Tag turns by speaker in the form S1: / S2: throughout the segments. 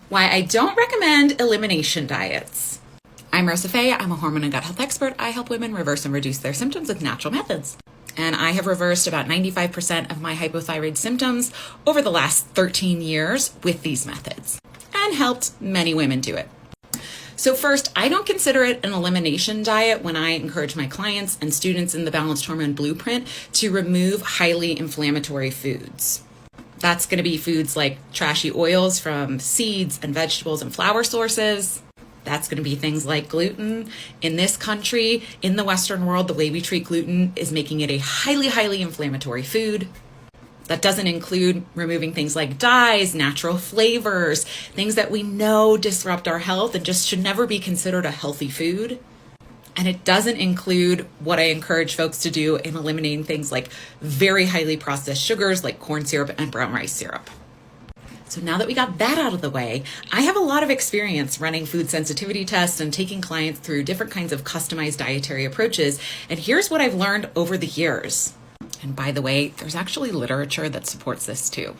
S1: Why I don't recommend elimination diets. I'm Rosa Fay. I'm a hormone and gut health expert. I help women reverse and reduce their symptoms with natural methods. And I have reversed about 95% of my hypothyroid symptoms over the last 13 years with these methods and helped many women do it. So first, I don't consider it an elimination diet when I encourage my clients and students in the Balanced Hormone Blueprint to remove highly inflammatory foods. That's going to be foods like trashy oils from seeds and vegetables and flour sources. That's going to be things like gluten. In this country, in the Western world, the way we treat gluten is making it a highly inflammatory food. That doesn't include removing things like dyes, natural flavors, things that we know disrupt our health and just should never be considered a healthy food. And it doesn't include what I encourage folks to do in eliminating things like very highly processed sugars like corn syrup and brown rice syrup. So now that we got that out of the way, I have a lot of experience running food sensitivity tests and taking clients through different kinds of customized dietary approaches. And here's what I've learned over the years. And by the way, there's actually literature that supports this too.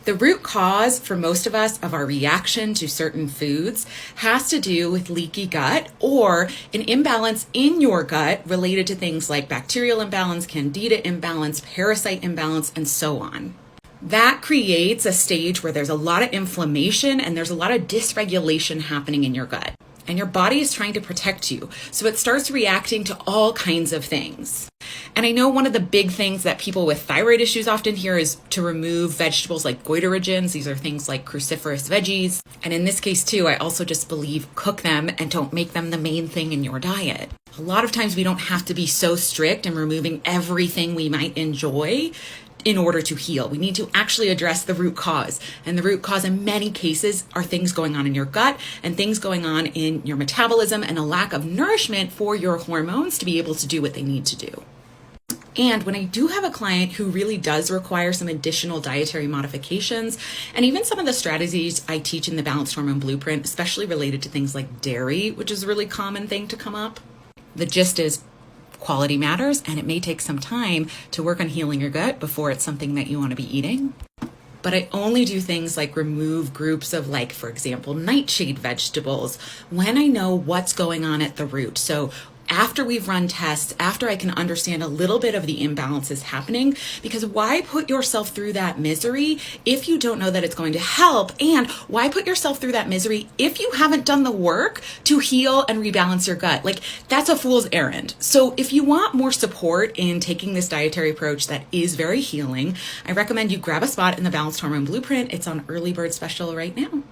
S1: The root cause for most of us of our reaction to certain foods has to do with leaky gut or an imbalance in your gut related to things like bacterial imbalance, candida imbalance, parasite imbalance, and so on. That creates a stage where there's a lot of inflammation and there's a lot of dysregulation happening in your gut. And your body is trying to protect you. So it starts reacting to all kinds of things. And I know one of the big things that people with thyroid issues often hear is to remove vegetables like goitrogens. These are things like cruciferous veggies. And in this case too, I also just believe cook them and don't make them the main thing in your diet. A lot of times we don't have to be so strict in removing everything we might enjoy in order to heal. We need to actually address the root cause. And the root cause in many cases are things going on in your gut and things going on in your metabolism and a lack of nourishment for your hormones to be able to do what they need to do. And when I do have a client who really does require some additional dietary modifications, and even some of the strategies I teach in the Balanced Hormone Blueprint, especially related to things like dairy, which is a really common thing to come up, the gist is quality matters, and it may take some time to work on healing your gut before it's something that you want to be eating. But I only do things like remove groups of, like, for example, nightshade vegetables when I know what's going on at the root. So after we've run tests, after I can understand a little bit of the imbalances happening, because why put yourself through that misery if you don't know that it's going to help? And why put yourself through that misery if you haven't done the work to heal and rebalance your gut? Like, that's a fool's errand. So if you want more support in taking this dietary approach that is very healing, I recommend you grab a spot in the Balanced Hormone Blueprint. It's on early bird special right now.